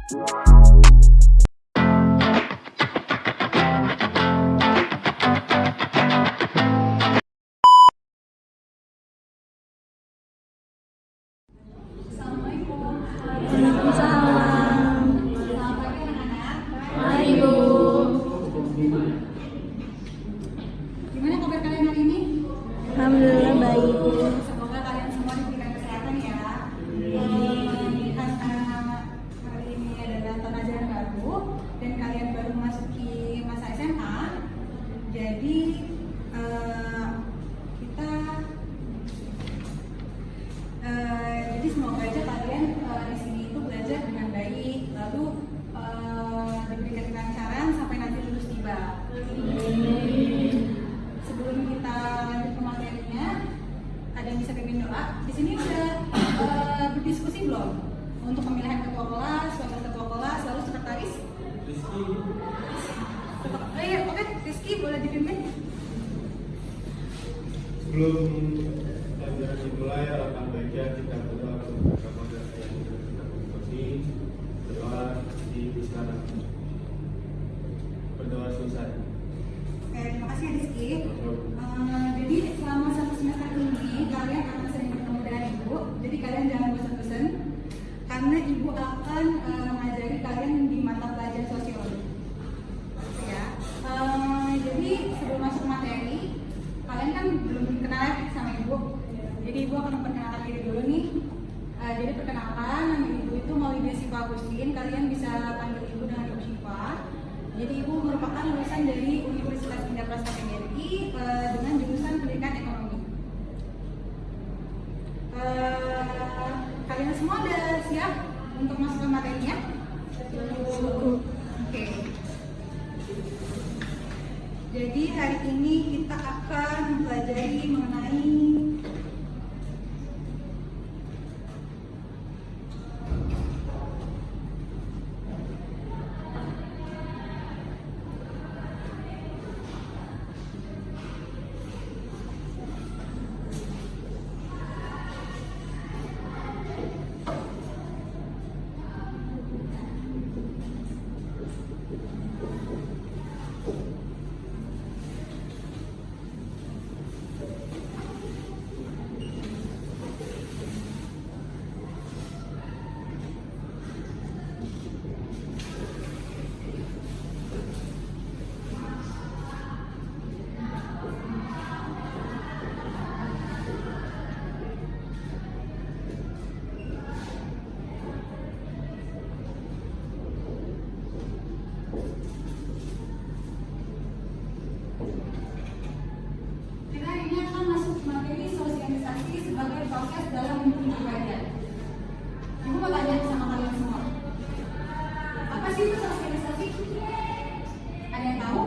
Waalaikumsalam. Selamat pagi anak-anak. Hai Bu. Gimana kabar kalian hari ini? Alhamdulillah baik. Semoga kalian semua diberikan kesehatan ya. Karena hari ini adalah tahun ajaran baru dan kalian baru memasuki masa SMA, jadi semoga aja kalian di sini itu belajar dengan baik, lalu diberikan kelancaran sampai nanti lulus tiba. Sebelum kita lanjut ke materinya, ada yang bisa pimpin doa. Di sini udah berdiskusi belum untuk pemilihan ketua kelas, wakil ketua kelas, lalu sekretaris? Rizky. Iya, oke, Rizky boleh dipimpin. Sebelum pelajaran dimulai, alangkah baiknya kita berdoa kepada yang kita berdoa berdoa di sekarang. Berdoa selesai. Oke, terima kasih Rizky. Jadi selama satu semester ini kalian akan sering bertemu dengan Ibu. Jadi kalian jangan bosan-bosan, karena Ibu akan mengajari kalian di mata pelajaran sosiologi. Ya. Jadi sebelum masuk materi, kalian kan belum kenal sama Ibu. Jadi Ibu akan memperkenalkan diri dulu nih. Jadi perkenalkan, nama Ibu itu Maulida Syifa Agustin. Kalian bisa panggil Ibu dengan Ibu Syifa. Jadi Ibu merupakan lulusan dari Universitas Indah Prasta PGRI dengan jurusan Pendidikan Ekonomi. Kalian semua udah siap untuk masuk ke materinya? Oke. Jadi hari ini kita akan mempelajari mengenai kita ini akan masuk materi sosialisasi sebagai proses dalam membentuk kepribadian. Ibu mau tanya sama kalian semua, apa sih itu sosialisasi? Ada yang tahu?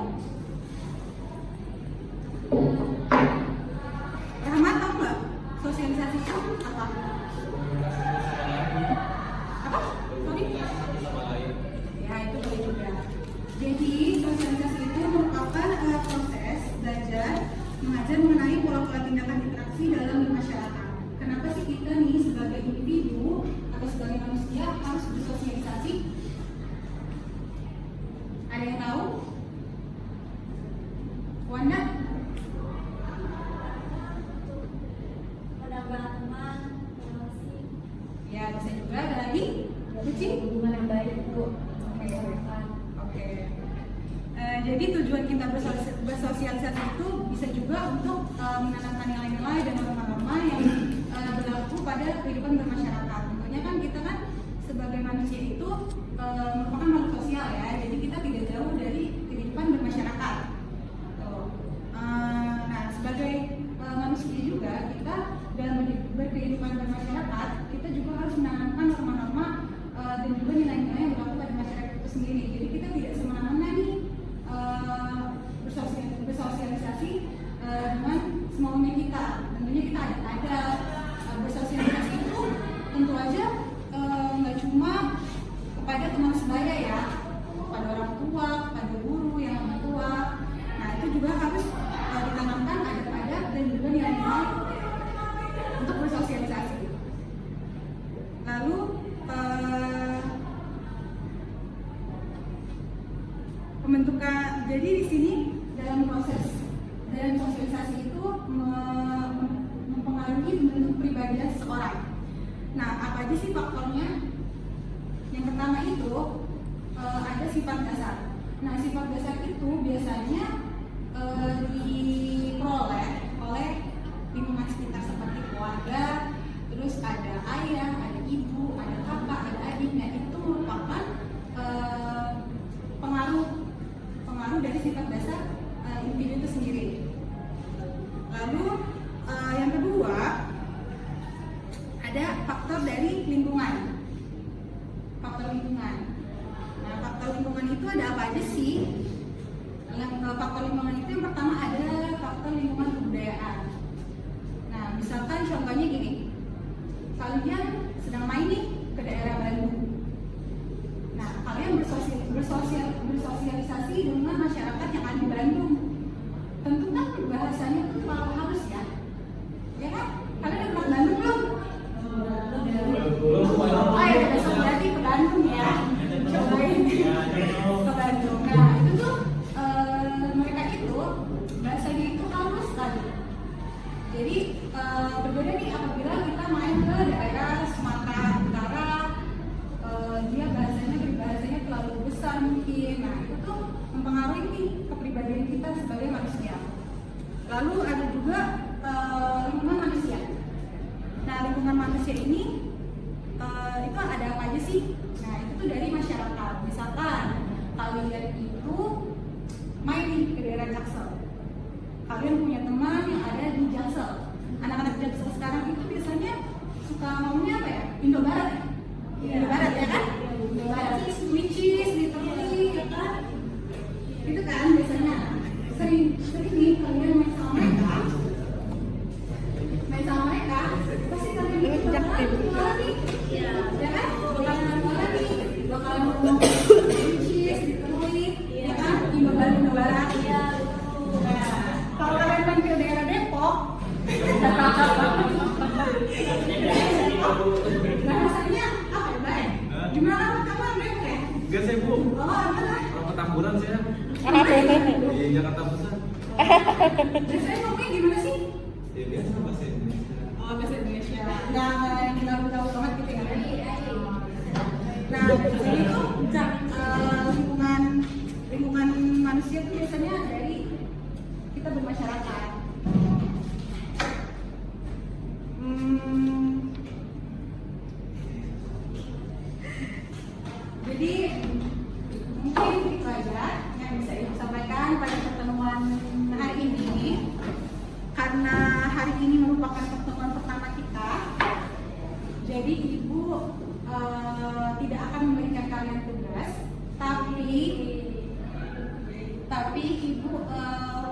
Rahmat tahu nggak sosialisasi itu apa? Apa? Sorry? Ya itu boleh juga. Jadi sosialisasi itu merupakan proses belajar mengajar mengenai pola-pola tindakan interaksi dalam masyarakat. Kenapa sih kita nih sebagai individu atau sebagai manusia harus bersosialisasi? Ada yang tahu? Wanda? Menambah teman, relasi. Ya bisa juga. Ada lagi? Kucing? Hubungan yang baik Bu. Oke. Jadi tujuan kita bersosialisasi itu bisa juga untuk menanamkan nilai-nilai dan norma-norma yang berlaku pada kehidupan bermasyarakat. Tentunya kan kita kan sebagai manusia itu merupakan makhluk sosial ya. Jadi kita tidak jauh dari kehidupan bermasyarakat. Tuh. Nah sebagai manusia juga kita dalam berkehidupan bermasyarakat kita juga harus menanamkan norma-norma dan juga nilai-nilai yang berlaku pada masyarakat itu sendiri. Jadi kita tidak semena-mena nih bersosialisasi dengan semaunya kita. Tentunya kita ada bersosialisasi itu tentu aja nggak cuma kepada teman sebaya ya. pembentukan. Jadi di sini dalam sosialisasi itu mempengaruhi bentuk pribadian seseorang. Nah, apa aja sih faktornya? Yang pertama itu ada sifat dasar. Nah, sifat dasar itu biasanya diperoleh oleh lingkungan sekitar seperti keluarga, terus ada ayah, ada ibu, ada kakak, ada adik. Nah, itu merupakan pengaruh dari sifat dasar individu itu sendiri. Lalu yang kedua ada faktor dari lingkungan. Faktor lingkungan. Nah, faktor lingkungan itu ada apa aja sih? Faktor lingkungan itu yang pertama ada faktor lingkungan kebudayaan. Nah, misalkan contohnya gini, kalian sedang main nih ke daerah Bandung. Nah, kalian bersosialisasi dengan masyarakat yang ada di Bandung. Tentu kan bahasanya itu terlalu halus ya, ya kan? Kalian udah pernah Bandung belum? Oh ya, besok berarti ke Bandung ya. Cobain ke Bandung. Nah, itu tuh mereka itu bahasanya itu halus sekali. Jadi berbeda nih apabila kita main ke daerah Sumatera Utara, dia bahasanya terlalu besar mungkin. Nah, itu tuh mempengaruhi nih kepribadian kita sebagai manusia. Lalu ada juga lingkungan manusia. Nah, lingkungan manusia ini itu ada apa aja sih? Nah, itu tuh dari masyarakat. Misalkan kalian itu main nih ke daerah Jaksel. Kalian punya teman yang ada di Jaksel. Anak-anak Jaksel sekarang itu biasanya suka ngomongnya apa ya? Indo Barat ya? Indo Barat ya kan? Indo Barat, which is literally ya kan? Itu kan biasanya sering nih kalian main sama mereka, pasti kalian itu bakalan ngomong which is literally ya kan? Indo Barat. Kalau kalian main ke daerah Depok, bahasanya apa ya, Bay? Gimana kamu Depok ya? Enggak saya Bu. Oh, mana? Orang Petamburan saya. Di Jakarta Pusat. Biasanya ngomongnya gimana sih? Ya biasa bahasa Indonesia. Oh, bahasa Indonesia. Nggak yang kita tahu banget gitu ya? Nah, jadi itu lingkungan manusia itu biasanya dari kita bermasyarakat. Jadi mungkin itu aja yang bisa ibu sampaikan pada pertemuan hari ini. Karena hari ini merupakan pertemuan pertama kita, jadi ibu tidak akan memberikan kalian tugas, tapi ibu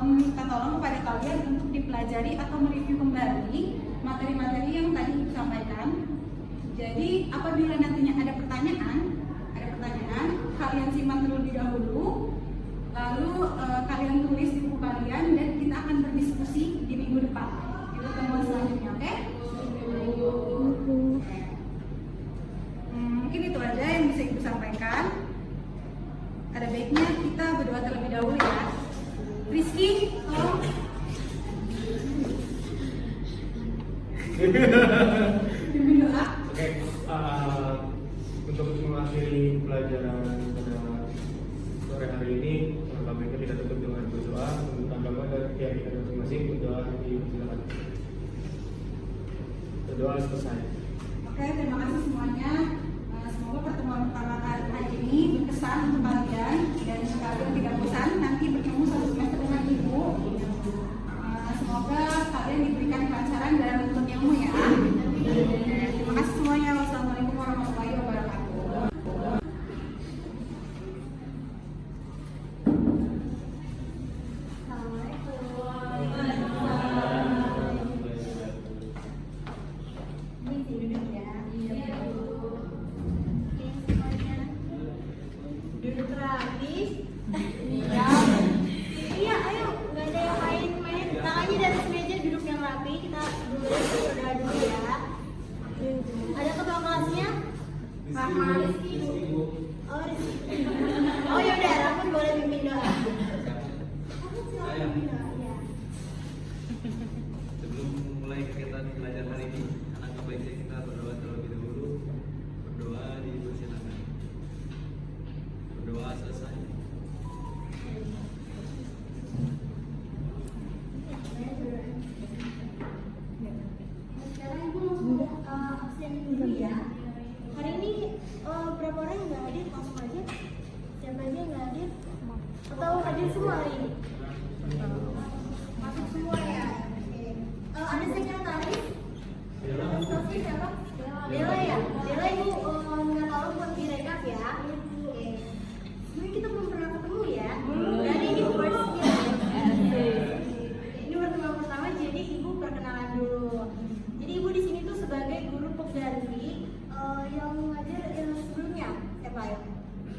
minta tolong kepada kalian untuk dipelajari atau mereview kembali materi-materi yang tadi ibu sampaikan. Jadi apabila nantinya ada pertanyaan, kalian simak terlebih dahulu, lalu kalian tulis di buku kalian dan kita akan berdiskusi di minggu depan di pertemuan selanjutnya, oke? Mungkin itu aja yang bisa ibu sampaikan. Ada baiknya kita berdoa terlebih dahulu ya. Rizky, tolong. Pimpin doa. Oke, untuk mengakhiri pelajaran pada sore hari ini, kami kita tutup dengan berdoa untuk agama dan keyakinan masing-masing. Berdoa dipersilakan. Berdoa selesai. Oke, terima kasih semuanya. Semoga pertemuan pertama hari ini berkesan untuk kalian dan kalian tidak bosan nanti bertemu satu semester dengan ibu. Semoga kalian diberikan kelancaran dalam menuntut ilmu ya. Terima kasih semuanya. Wassalamualaikum warahmatullahi wabarakatuh. Duduk rapih. Iya, ayo, nggak ada yang main-main. Tangannya di atas meja, duduk yang rapi. Kita berdoa dulu ya. Ada ketua kelasnya? Rahma Rizky. Oh, Rizky. Oh ya udah, Rahma boleh pimpin doa. Silakan pimpin doa. Ya. Sebelum mulai kegiatan belajar hari ini, alangkah baiknya kita berdoa terlebih dahulu. Berdoa dipersilakan. Berdoa selesai. Sekarang ibu langsung absen dulu ya. Hari ini berapa orang yang nggak hadir? Langsung aja. Siapa aja yang nggak hadir? Atau hadir semua hari ini? Masuk semua ya. Oke. Ada sekretaris? Sekretaris siapa? Dela ya. Dela ibu nggak tahu buat direkap ya. Oke. Sebenarnya kita belum pernah ketemu ya. Jadi ini first year. Ini pertemuan pertama, jadi ibu perkenalan dulu. Jadi ibu di sini tuh sebagai guru pengganti yang ngajar yang sebelumnya. Siapa ya?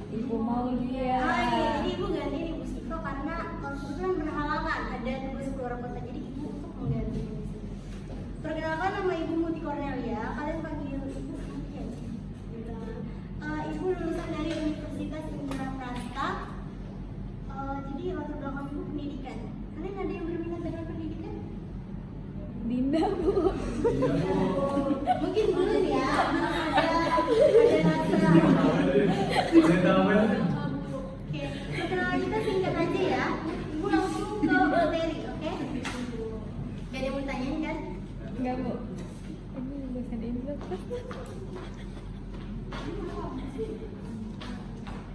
Ibu Maulia. Jadi ibu ganti ibu Sito karena kebetulan berhalangan ada tugas keluar kota, jadi ibu untuk mengganti. Perkenalkan, nama ibu Muti Cornelia. Kalian panggil ibu Muti aja. Ibu lulusan dari Universitas Indra Prasta. Jadi latar belakang ibu pendidikan. Kalian ada yang berminat dengan pendidikan? Dinda, Bu. Mungkin belum ya. Ada rasa. Oke, perkenalan kita singkat aja ya. Ibu langsung ke materi, oke? Gak ada yang mau ditanyain kan? Enggak, Bu. Ini bahasa Inggris.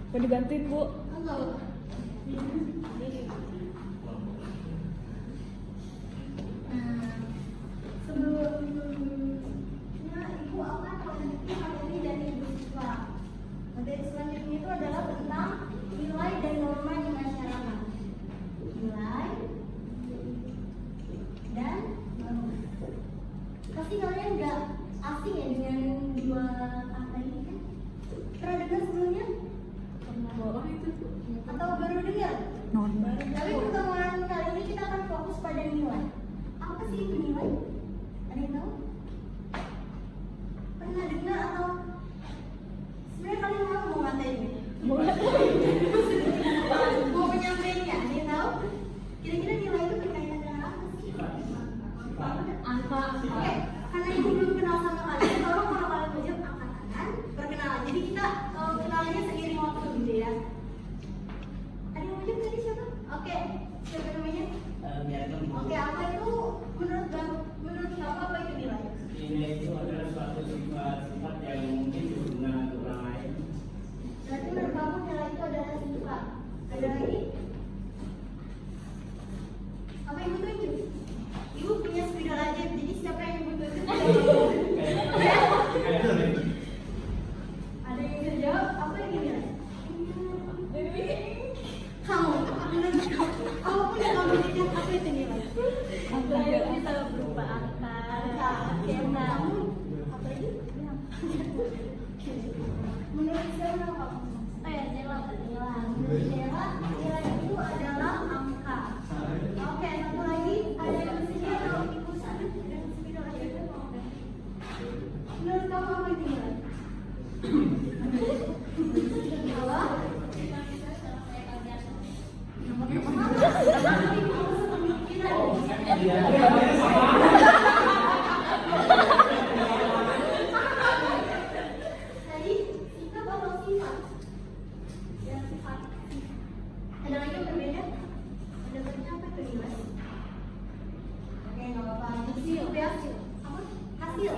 Mau dibantuin, Bu? Halo. Sebelumnya ibu akan melanjutkan materi dari ibu siswa. Materi selanjutnya itu adalah tentang nilai dan norma di masyarakat. Nilai dan norma. Pasti kalian nggak asing ya dengan dua kata ini kan? Pernah dengar sebelumnya? Atau baru dengar? Tapi pertemuan kali ini kita akan fokus pada nilai. Apa sih itu nilai? Ada yang tahu? Pernah dengar atau sebenarnya kalian mau ngatain ini? Mau penyampaiannya? Ada yang tahu? Kira-kira nilai itu berkaitan dengan apa sih? Angka. Oke, karena ibu belum kenal sama kalian, tolong kalau kalian mau jawab angkat tangan, perkenalan. Jadi kita kenalannya seiring waktu gitu ya. Ada yang mau jawab tadi siapa? Oke, siapa namanya? Oke, apa itu menurut kamu apa itu nilai? Nilai itu adalah suatu sifat yang mungkin berguna untuk orang lain. Berarti menurut kamu nilai itu adalah sifat. Ada lagi? Apa ibu tunjuk? Ibu punya spidol aja, jadi siapa yang ibu tunjuk? Ya? Ada yang bisa jawab? Apa yang nilai? Kamu, menurut kamu, apapun yang kamu lihat, apa itu nilai? Angka itu bisa berupa angka. Oke, kamu apa itu? Menurut siapa kamu? Jela. Menurut Jela, nilai itu adalah angka. Oke, satu lagi, ada yang bisa jawab? Ibu sana, ada yang bisa jawab? Menurut kamu apa itu nilai? Apa? Tadi kita bahas sifat. Ya, sifat. Ada lagi yang berbeda? Ada bedanya apa itu nilai? Oke, nggak apa-apa. Hasil. Apa? Hasil.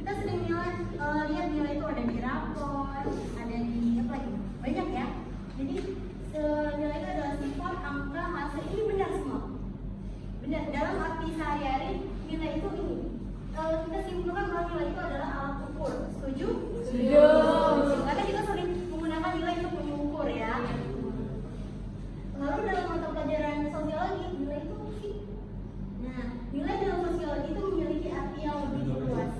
Kita sering lihat nilai itu ada di rapor, ada di apa lagi? Banyak ya. Jadi nilai itu adalah sifat, angka, hasil. Ini benar semua. Benar. Dalam arti sehari-hari nilai itu ini. Kalau kita simpulkan bahwa nilai itu adalah alat ukur. Setuju? Setuju. Karena kita sering menggunakan nilai untuk mengukur ya. Lalu dalam mata pelajaran sosiologi nilai itu apa sih? Nah, nilai dalam sosiologi itu memiliki arti yang lebih luas.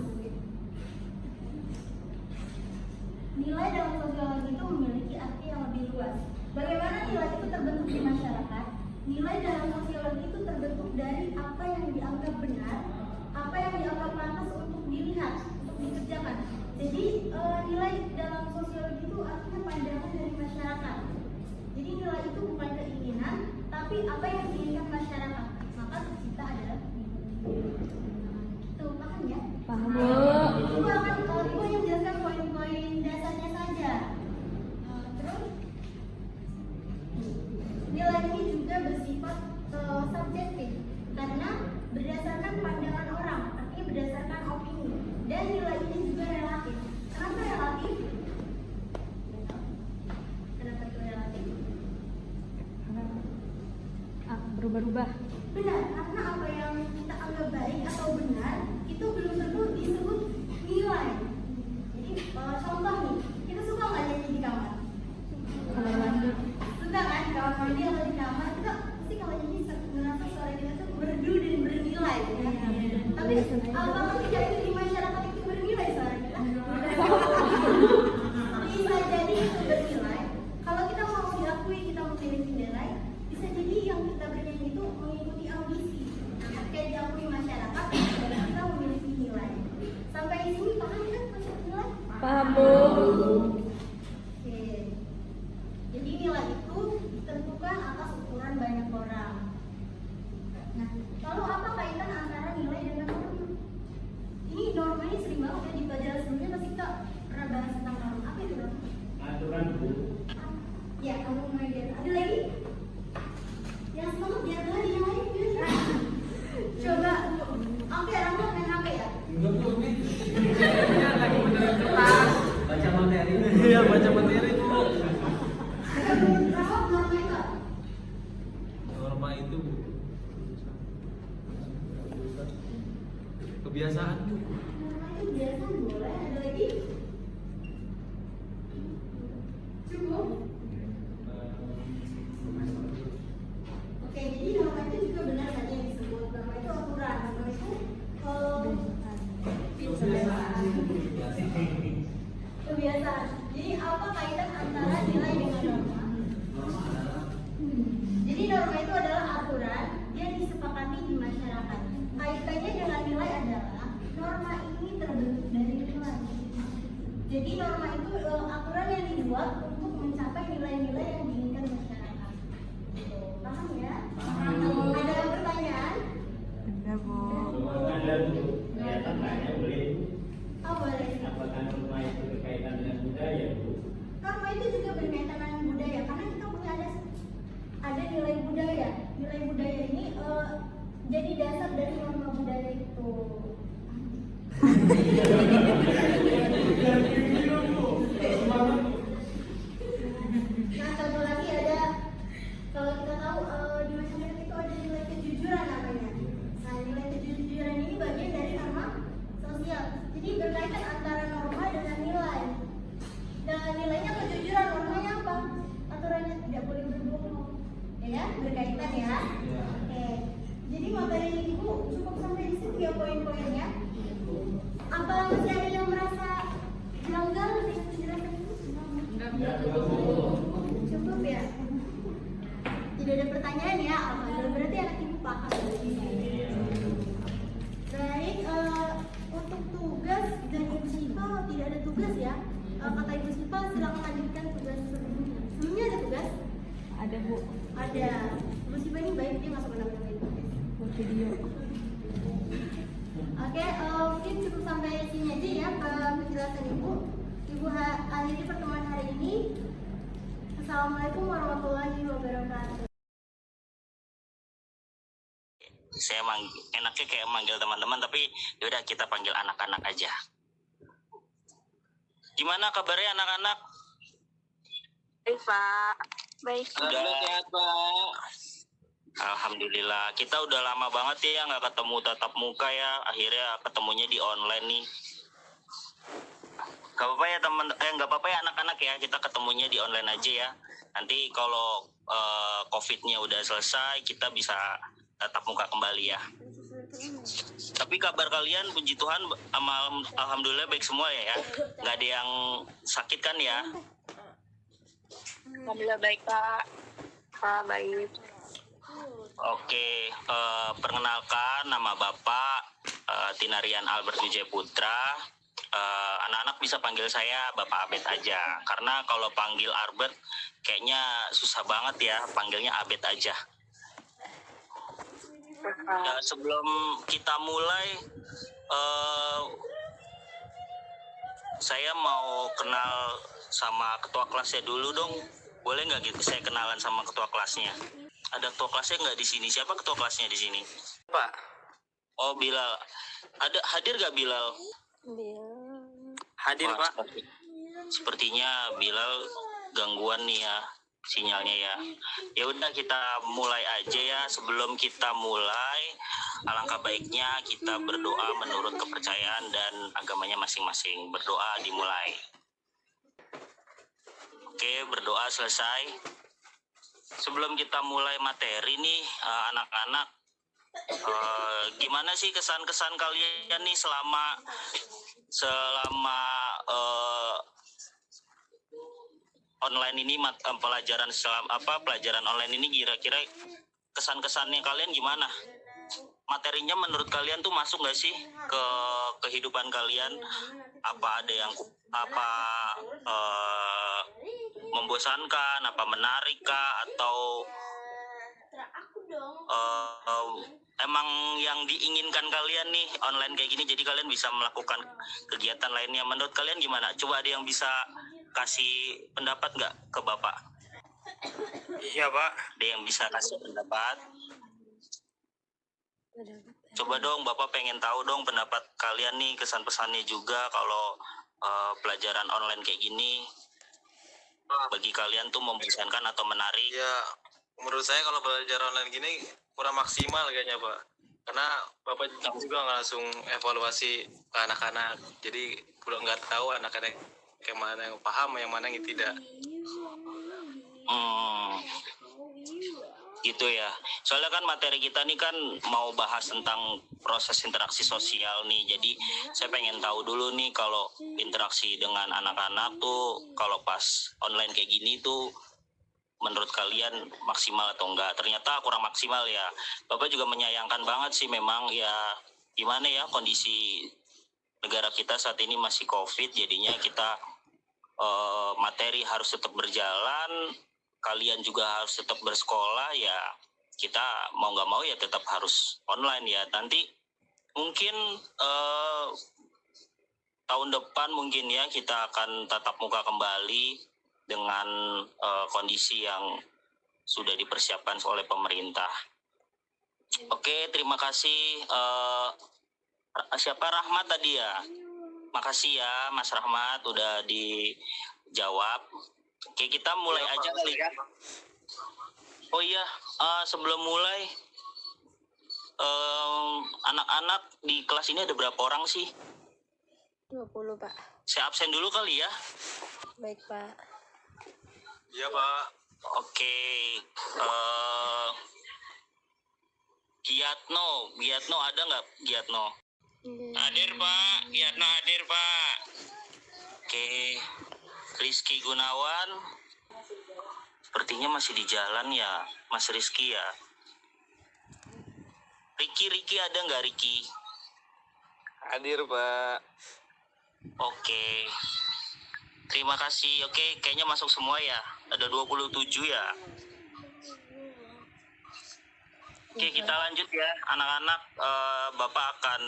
Nilai dalam sosiologi itu memiliki arti yang lebih luas. Bagaimana nilai itu terbentuk di masyarakat? Nilai dalam sosiologi itu terbentuk dari apa yang dianggap benar, apa yang dianggap pantas untuk dilihat, untuk dikerjakan. Jadi nilai dalam sosiologi itu artinya pandangan dari masyarakat. berubah-ubah. Benar, karena apa yang kita anggap baik atau benar itu belum tentu disebut nilai. Jadi contoh nih, kita suka nggak nyanyi di kamar? Kamar mandi. Suka kan kamar mandi atau di kamar kita pasti kalau nyanyi ngerasa suara kita tuh merdu dan bernilai. Ya? Tapi apakah tidak itu di masyarakat itu bernilai suara kita? Bisa jadi itu bernilai. Kalau kita mau diakui kita memiliki nilai, bisa jadi yang kita bernyanyi itu mengikuti audisi. Nah, ketika diakui masyarakat, kita memiliki nilai. Sampai di sini paham kan konsep nilai? Paham, Bu. Oke. Jadi nilai itu ditentukan atas ukuran banyak orang. Nah, lalu apa kaitan antara nilai dengan norma? Ini norma ini sering banget ya di pelajaran sebelumnya pasti kita pernah bahas tentang norma. Apa itu norma? Aturan Bu. Ya, kamu mulai dari ada lagi? Yang semangat biar ada yang lain biar. Coba, oke, Rangga main HP ya? Baca materi. Iya, baca materi Bu. Rangga norma itu apa? Norma itu kebiasaan Bu. Norma itu biasa boleh, ada lagi? Cukup? Oke, jadi norma itu juga benar tadi yang disebut. Norma itu aturan, norma itu kebiasaan. Jadi apa kaitan antara nilai dengan norma? Jadi norma itu adalah aturan yang disepakati di masyarakat. Kaitannya dengan nilai adalah norma ini terbentuk dari nilai. Jadi norma itu aturan yang dibuat untuk mencapai nilai-nilai yang diinginkan masyarakat. Paham ya? Ada pertanyaan? Ada, Bu. Ada Bu. Ya, tanya boleh Bu. Oh boleh. Apakah norma itu berkaitan dengan budaya Bu? Norma itu juga berkaitan dengan budaya karena kita punya ada nilai budaya. Nilai budaya ini jadi dasar dari norma budaya itu. Nah, contoh lagi ada kalau kita tahu di masyarakat itu ada nilai kejujuran namanya. Nah, nilai kejujuran ini bagian dari norma sosial. Jadi berkaitan antara norma dengan nilai. Dan nilainya kejujuran, normanya apa? Aturannya tidak boleh berbohong. Ya, berkaitan ya. Oke. Jadi materi Ibu cukup sampai di situ ya poin-poinnya. Apa masih ada yang merasa janggal dengan penjelasan itu? Cukup ya. Tidak ada pertanyaan ya. Alhamdulillah berarti anak Ibu paham. Baik, untuk tugas dan Ibu Syifa tidak ada tugas ya. Kata Ibu Syifa silakan lanjutkan tugas sebelumnya. Sebelumnya ada tugas? Ada, Bu. Ada. Ibu Syifa ini baik dia nggak suka nambah-nambahin tugas. Buat video. Oke, mungkin cukup sampai sini aja ya penjelasan Ibu. Ibu akhiri pertemuan hari ini. Assalamualaikum warahmatullahi wabarakatuh. Saya enaknya kayak manggil teman-teman, tapi yaudah kita panggil anak-anak aja. Gimana kabarnya anak-anak? Baik, Pak. Baik. Udah sehat, Pak. Alhamdulillah. Kita udah lama banget ya nggak ketemu tatap muka ya. Akhirnya ketemunya di online nih. Gak apa-apa ya nggak apa-apa ya anak-anak ya. Kita ketemunya di online aja ya. Nanti kalau COVID-nya udah selesai, kita bisa tatap muka kembali ya. Tapi kabar kalian puji Tuhan alhamdulillah baik semua ya. Nggak ada yang sakit kan ya? Alhamdulillah baik, Pak. Pak, baik. Oke, perkenalkan nama Bapak Tinarian Albert Wijaya Putra. Anak-anak bisa panggil saya Bapak Abed aja. Karena kalau panggil Albert kayaknya susah banget ya, panggilnya Abed aja. Sebelum kita mulai, saya mau kenal sama ketua kelasnya dulu dong. Boleh nggak gitu saya kenalan sama ketua kelasnya? Ada ketua kelasnya nggak di sini? Siapa ketua kelasnya di sini? Pak. Oh, Bilal. Hadir nggak Bilal? Bilal. Hadir, Pak. Sepertinya Bilal gangguan nih ya. sinyalnya ya. Ya udah kita mulai aja ya. Sebelum kita mulai, alangkah baiknya kita berdoa menurut kepercayaan dan agamanya masing-masing. Berdoa dimulai. Oke, berdoa selesai. Sebelum kita mulai materi nih, anak-anak, gimana sih kesan-kesan kalian nih selama online ini, pelajaran online ini, kira-kira kesan-kesannya kalian gimana? Materinya menurut kalian tuh masuk nggak sih ke kehidupan kalian? Apa ada yang membosankan, apa menarik kah, atau emang yang diinginkan kalian nih online kayak gini, jadi kalian bisa melakukan kegiatan lainnya? Menurut kalian gimana? Coba ada yang bisa kasih pendapat nggak ke Bapak? Iya Pak. Ada yang bisa kasih pendapat? Coba dong, Bapak pengen tahu dong pendapat kalian nih, kesan-pesannya juga kalau pelajaran online kayak gini. Bagi kalian tuh membosankan atau menarik? Ya, menurut saya kalau belajar online gini kurang maksimal kayaknya Pak. Karena Bapak juga nggak langsung evaluasi ke anak-anak. Jadi belum nggak tahu anak-anak yang mana yang paham, yang mana yang tidak. Gitu ya. Soalnya kan materi kita nih kan mau bahas tentang proses interaksi sosial nih. Jadi saya pengen tahu dulu nih, kalau interaksi dengan anak-anak tuh kalau pas online kayak gini tuh menurut kalian maksimal atau enggak? Ternyata kurang maksimal ya. Bapak juga menyayangkan banget sih, memang ya gimana ya, kondisi negara kita saat ini masih COVID, jadinya kita materi harus tetap berjalan, kalian juga harus tetap bersekolah, ya kita mau nggak mau ya tetap harus online ya. Nanti mungkin tahun depan mungkin ya kita akan tatap muka kembali dengan kondisi yang sudah dipersiapkan oleh pemerintah. Oke, terima kasih. Siapa, Rahmat tadi ya? Makasih ya Mas Rahmat udah dijawab. Oke, kita mulai aja kali ya. Oh iya, sebelum mulai, anak-anak di kelas ini ada berapa orang sih? 20, Pak. Saya absen dulu kali ya. Baik, Pak. Iya Pak. Oke, Giatno ada nggak Giatno? Hadir Pak, Giatno hadir Pak. Oke, Rizky Gunawan, sepertinya masih di jalan ya, Mas Rizky ya. Ricky ada nggak Ricky? Hadir Pak. Oke, terima kasih. Oke, kayaknya masuk semua ya. Ada 27 ya. Oke, kita lanjut ya anak-anak. Bapak akan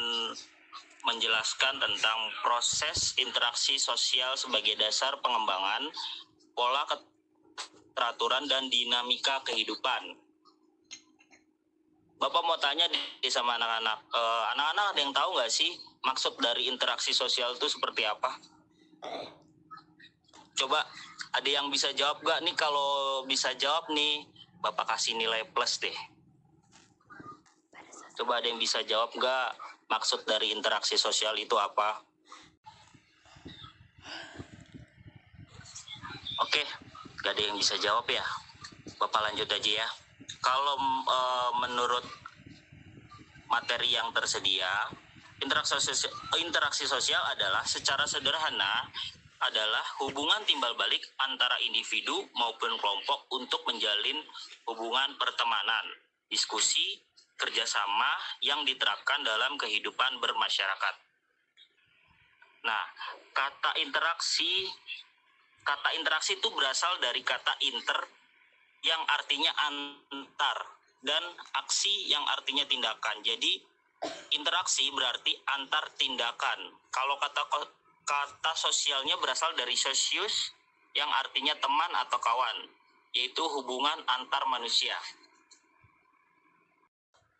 menjelaskan tentang proses interaksi sosial sebagai dasar pengembangan pola keteraturan dan dinamika kehidupan. Bapak mau tanya sama anak-anak. Anak-anak ada yang tahu nggak sih maksud dari interaksi sosial itu seperti apa? Coba ada yang bisa jawab nggak nih? Kalau bisa jawab nih, Bapak kasih nilai plus deh. Coba ada yang bisa jawab nggak maksud dari interaksi sosial itu apa? Oke, nggak ada yang bisa jawab ya. Bapak lanjut aja ya. Kalau menurut materi yang tersedia, interaksi sosial adalah secara sederhana adalah hubungan timbal balik antara individu maupun kelompok untuk menjalin hubungan pertemanan, diskusi, kerjasama yang diterapkan dalam kehidupan bermasyarakat. Nah, kata interaksi itu berasal dari kata inter yang artinya antar dan aksi yang artinya tindakan. Jadi interaksi berarti antar tindakan. Kalau kata sosialnya berasal dari sosius yang artinya teman atau kawan, yaitu hubungan antar manusia.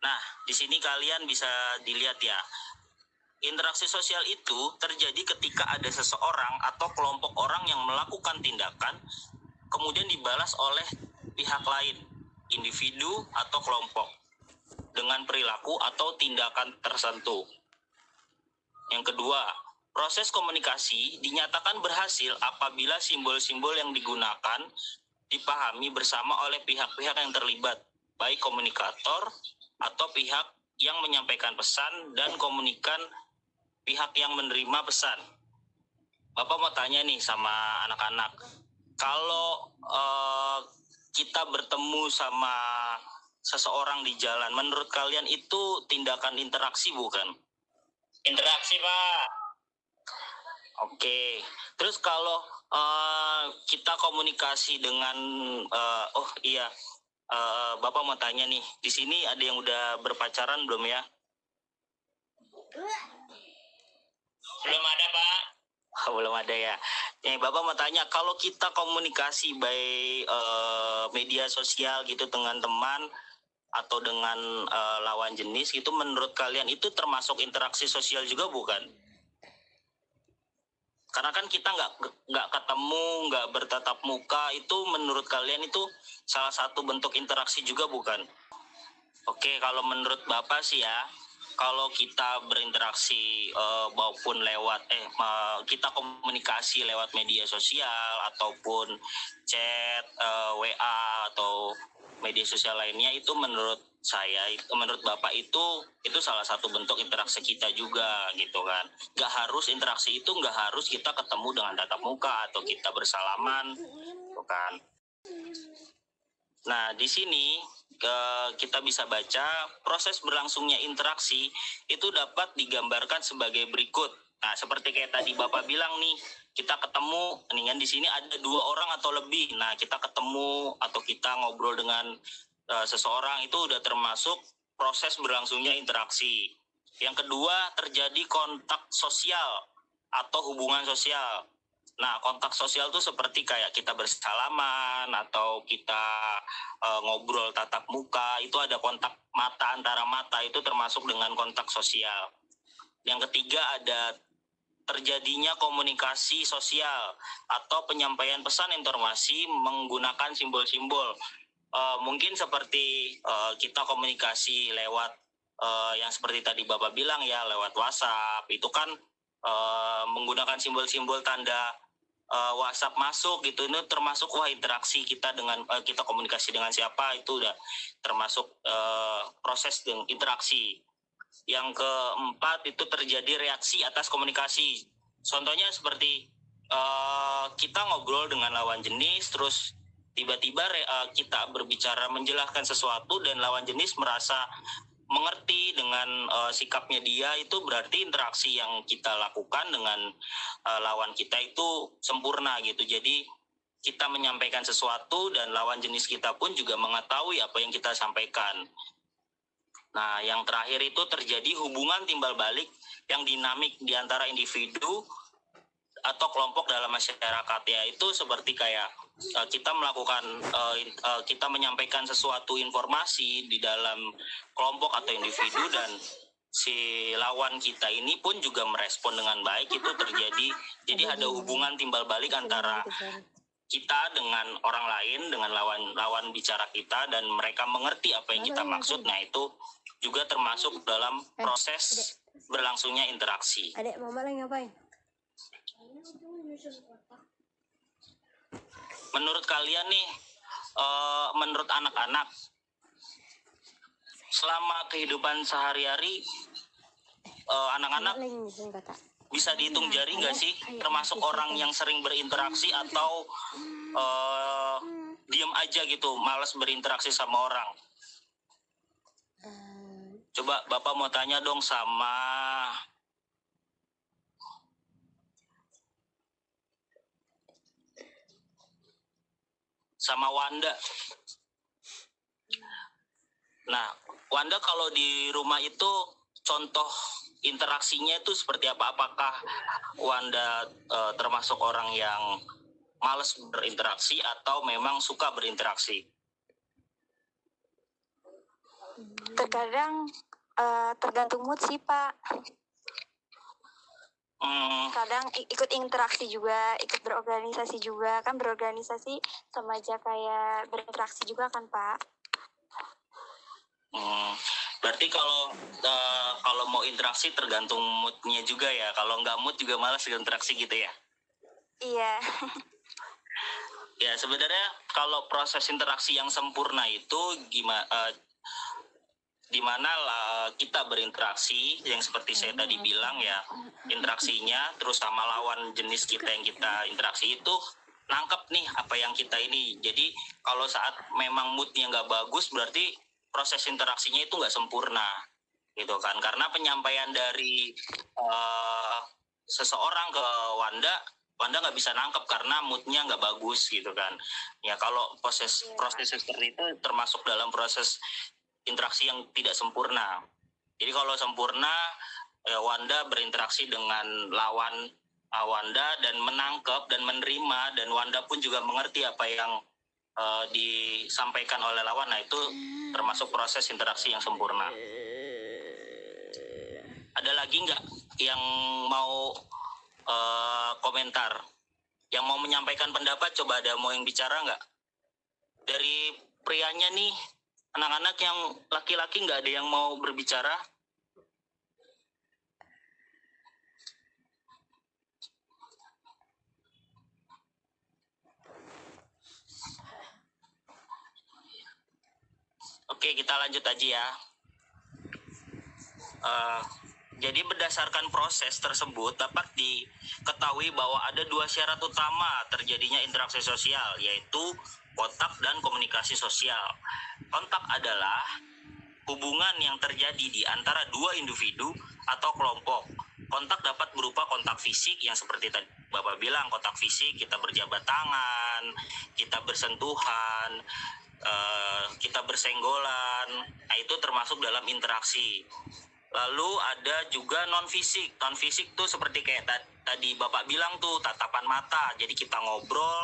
Nah, di sini kalian bisa dilihat ya. Interaksi sosial itu terjadi ketika ada seseorang atau kelompok orang yang melakukan tindakan, kemudian dibalas oleh pihak lain, individu atau kelompok, dengan perilaku atau tindakan tertentu. Yang kedua, proses komunikasi dinyatakan berhasil apabila simbol-simbol yang digunakan dipahami bersama oleh pihak-pihak yang terlibat, baik komunikator atau pihak yang menyampaikan pesan dan komunikan pihak yang menerima pesan. Bapak mau tanya nih sama anak-anak, kalau kita bertemu sama seseorang di jalan, menurut kalian itu tindakan interaksi bukan? Interaksi, Pak. Oke. Terus kalau kita komunikasi dengan Bapak mau tanya nih, di sini ada yang udah berpacaran belum ya? Belum ada, Pak. Belum ada ya. Bapak mau tanya, kalau kita komunikasi baik media sosial gitu dengan teman atau dengan lawan jenis itu, menurut kalian itu termasuk interaksi sosial juga bukan? Karena kan kita nggak ketemu, nggak bertatap muka, itu menurut kalian itu salah satu bentuk interaksi juga bukan? Oke, kalau menurut Bapak sih ya, kalau kita berinteraksi maupun lewat kita komunikasi lewat media sosial ataupun chat, WA atau media sosial lainnya, itu menurut saya, menurut Bapak itu salah satu bentuk interaksi kita juga gitu kan. Nggak harus interaksi itu, nggak harus kita ketemu dengan tatap muka atau kita bersalaman, bukan. Nah, di sini kita bisa baca proses berlangsungnya interaksi itu dapat digambarkan sebagai berikut. Nah, seperti kayak tadi Bapak bilang nih, kita ketemu, mendingan di sini ada 2 orang atau lebih. Nah, kita ketemu atau kita ngobrol dengan seseorang, itu udah termasuk proses berlangsungnya interaksi. Yang kedua, terjadi kontak sosial atau hubungan sosial. Nah, kontak sosial itu seperti kayak kita bersalaman atau kita ngobrol tatap muka, itu ada kontak mata antara mata, itu termasuk dengan kontak sosial. Yang ketiga, ada terjadinya komunikasi sosial atau penyampaian pesan informasi menggunakan simbol-simbol. Mungkin seperti kita komunikasi lewat yang seperti tadi Bapak bilang ya, lewat WhatsApp, itu kan menggunakan simbol-simbol tanda WhatsApp masuk gitu, ini termasuk interaksi kita dengan kita komunikasi dengan siapa, itu udah termasuk proses interaksi. Yang keempat, itu terjadi reaksi atas komunikasi. Contohnya seperti kita ngobrol dengan lawan jenis, terus tiba-tiba kita berbicara menjelaskan sesuatu dan lawan jenis merasa mengerti dengan sikapnya dia, itu berarti interaksi yang kita lakukan dengan lawan kita itu sempurna gitu. Jadi kita menyampaikan sesuatu dan lawan jenis kita pun juga mengetahui apa yang kita sampaikan. Nah, yang terakhir itu terjadi hubungan timbal balik yang dinamik di antara individu atau kelompok dalam masyarakat ya. Itu seperti kayak kita melakukan kita menyampaikan sesuatu informasi di dalam kelompok atau individu, dan si lawan kita ini pun juga merespon dengan baik, itu terjadi. Jadi ada hubungan timbal balik antara kita dengan orang lain, dengan lawan bicara kita, dan mereka mengerti apa yang kita maksud. Nah, itu juga termasuk dalam proses berlangsungnya interaksi. Adek, mama lagi ngapain? Menurut kalian nih, menurut anak-anak, selama kehidupan sehari-hari, anak-anak bisa dihitung jari nggak sih, termasuk orang yang sering berinteraksi atau diam aja gitu, malas berinteraksi sama orang? Coba Bapak mau tanya dong sama Wanda. Nah, Wanda, kalau di rumah itu contoh interaksinya itu seperti apa? Apakah Wanda termasuk orang yang malas berinteraksi atau memang suka berinteraksi? Terkadang tergantung mood sih, Pak. Kadang ikut interaksi juga, ikut berorganisasi juga. Kan berorganisasi sama aja kayak berinteraksi juga kan, Pak? Berarti kalau mau interaksi tergantung moodnya juga ya. Kalau nggak mood juga malas interaksi gitu ya. Iya. Ya sebenarnya kalau proses interaksi yang sempurna itu dimana kita berinteraksi yang seperti saya tadi bilang ya, interaksinya terus sama lawan jenis kita yang kita interaksi itu nangkep nih apa yang kita ini. Jadi kalau saat memang moodnya nggak bagus berarti proses interaksinya itu nggak sempurna gitu kan, karena penyampaian dari seseorang ke Wanda nggak bisa nangkep karena moodnya nggak bagus gitu kan ya. Kalau proses seperti itu termasuk dalam proses interaksi yang tidak sempurna. Jadi kalau sempurna Wanda berinteraksi dengan lawan Wanda dan menangkap dan menerima, dan Wanda pun juga mengerti apa yang disampaikan oleh lawan. Nah itu termasuk proses interaksi yang sempurna. Ada lagi nggak yang mau komentar, yang mau menyampaikan pendapat? Coba ada mau yang bicara nggak? Dari prianya nih, anak-anak yang laki-laki nggak ada yang mau berbicara? Oke, kita lanjut aja ya. Jadi berdasarkan proses tersebut dapat diketahui bahwa ada 2 syarat utama terjadinya interaksi sosial, yaitu kontak dan komunikasi sosial. Kontak adalah hubungan yang terjadi di antara 2 individu atau kelompok. Kontak dapat berupa kontak fisik yang seperti tadi Bapak bilang, kontak fisik, kita berjabat tangan, kita bersentuhan, kita bersenggolan. Nah, itu termasuk dalam interaksi. Lalu ada juga non fisik. Non fisik tuh seperti kayak tadi Bapak bilang tuh, tatapan mata. Jadi kita ngobrol,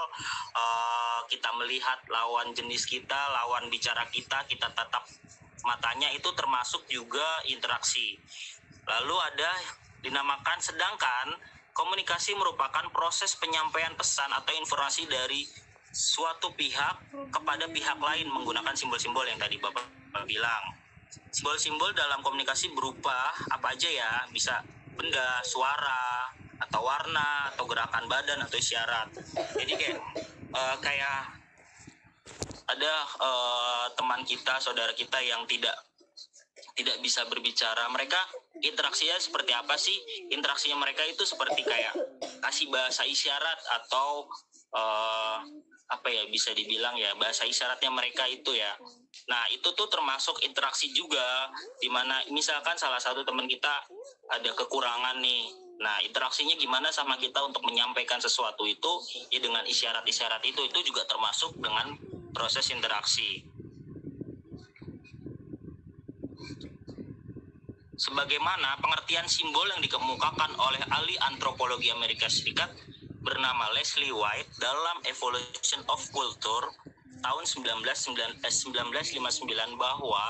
kita melihat lawan jenis kita, lawan bicara kita tatap matanya, itu termasuk juga interaksi. Lalu ada dinamakan sedangkan. Komunikasi merupakan proses penyampaian pesan atau informasi dari suatu pihak kepada pihak lain menggunakan simbol-simbol yang tadi Bapak bilang. Simbol-simbol dalam komunikasi berupa apa aja ya, bisa benda, suara, atau warna, atau gerakan badan, atau isyarat. Jadi kayak ada teman kita, saudara kita yang tidak bisa berbicara. Mereka interaksinya seperti apa sih? Interaksinya mereka itu seperti kayak kasih bahasa isyarat atau apa ya, bisa dibilang ya bahasa isyaratnya mereka itu ya. Nah itu tuh termasuk interaksi juga, dimana misalkan salah satu teman kita ada kekurangan nih. Nah interaksinya gimana sama kita untuk menyampaikan sesuatu itu ya dengan isyarat-isyarat itu juga termasuk dengan proses interaksi. Sebagaimana pengertian simbol yang dikemukakan oleh ahli antropologi Amerika Serikat bernama Leslie White dalam Evolution of Culture tahun 1959 bahwa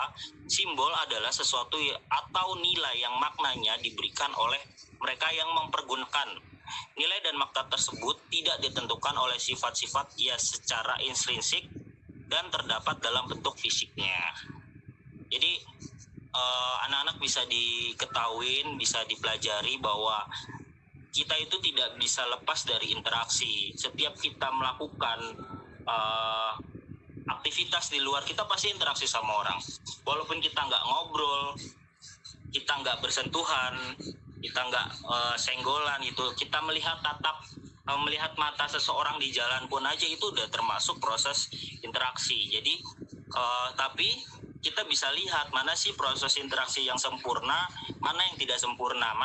simbol adalah sesuatu atau nilai yang maknanya diberikan oleh mereka yang mempergunakan. Nilai dan makna tersebut tidak ditentukan oleh sifat-sifat ia secara intrinsik dan terdapat dalam bentuk fisiknya. Jadi anak-anak bisa diketahuin, bisa dipelajari bahwa kita itu tidak bisa lepas dari interaksi. Setiap kita melakukan aktivitas di luar, kita pasti interaksi sama orang. Walaupun kita nggak ngobrol, kita nggak bersentuhan, kita nggak senggolan gitu, kita melihat melihat mata seseorang di jalan pun aja itu udah termasuk proses interaksi. Jadi tapi kita bisa lihat mana sih proses interaksi yang sempurna, mana yang tidak sempurna.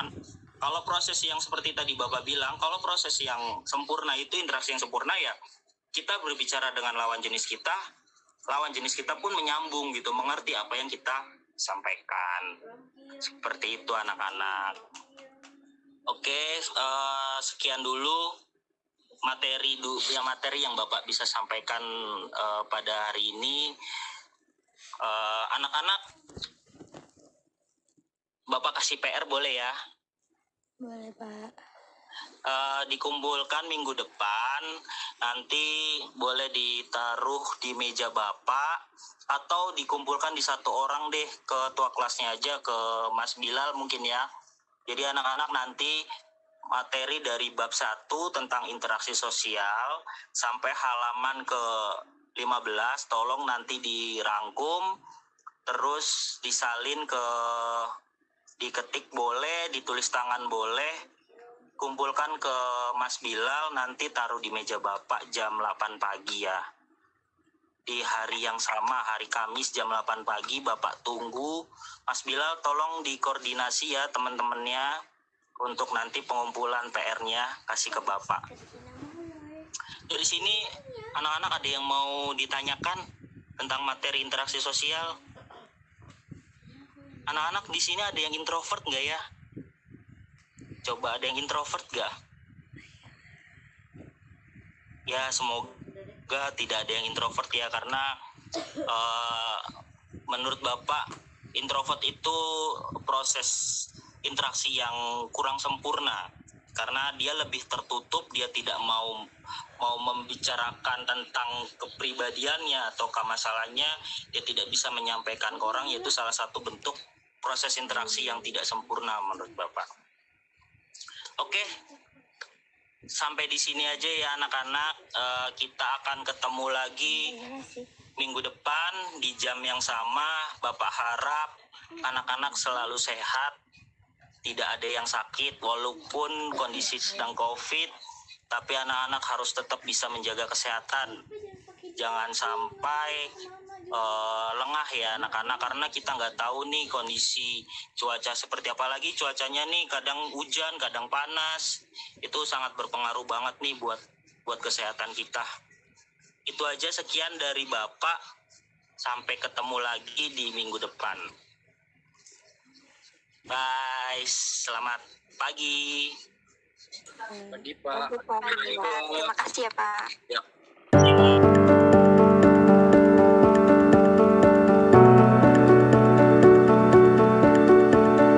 Kalau proses yang seperti tadi Bapak bilang, kalau proses yang sempurna itu, interaksi yang sempurna ya kita berbicara dengan lawan jenis kita pun menyambung gitu, mengerti apa yang kita sampaikan. Seperti itu anak-anak. Oke, sekian dulu materi yang Bapak bisa sampaikan pada hari ini. Anak-anak, Bapak kasih PR boleh ya? Boleh, Pak. dikumpulkan minggu depan, nanti boleh ditaruh di meja Bapak atau dikumpulkan di satu orang deh, ketua kelasnya aja, ke Mas Bilal mungkin ya. Jadi anak-anak nanti materi dari bab 1 tentang interaksi sosial sampai halaman ke 15 tolong nanti dirangkum, terus disalin diketik boleh, ditulis tangan boleh, kumpulkan ke Mas Bilal, nanti taruh di meja Bapak jam 8 pagi ya. Di hari yang sama, hari Kamis jam 8 pagi, Bapak tunggu. Mas Bilal tolong dikoordinasi ya teman-temannya untuk nanti pengumpulan PR-nya kasih ke Bapak. Dari sini anak-anak ada yang mau ditanyakan tentang materi interaksi sosial? Anak-anak di sini ada yang introvert nggak ya? Coba ada yang introvert gak? Ya semoga tidak ada yang introvert ya, karena menurut Bapak introvert itu proses interaksi yang kurang sempurna, karena dia lebih tertutup, dia tidak mau membicarakan tentang kepribadiannya atau masalahnya, dia tidak bisa menyampaikan ke orang, yaitu salah satu bentuk proses interaksi yang tidak sempurna menurut Bapak. Oke, sampai di sini aja ya anak-anak. Kita akan ketemu lagi minggu depan di jam yang sama. Bapak harap anak-anak selalu sehat, tidak ada yang sakit walaupun kondisi sedang COVID, tapi anak-anak harus tetap bisa menjaga kesehatan. Jangan sampai lengah ya anak-anak, karena kita nggak tahu nih kondisi cuaca seperti apa, lagi cuacanya nih kadang hujan kadang panas, itu sangat berpengaruh banget nih buat kesehatan kita. Itu aja, sekian dari Bapak, sampai ketemu lagi di minggu depan. Bye, selamat pagi. Pagi Pak. Terima kasih ya Pak. Ya.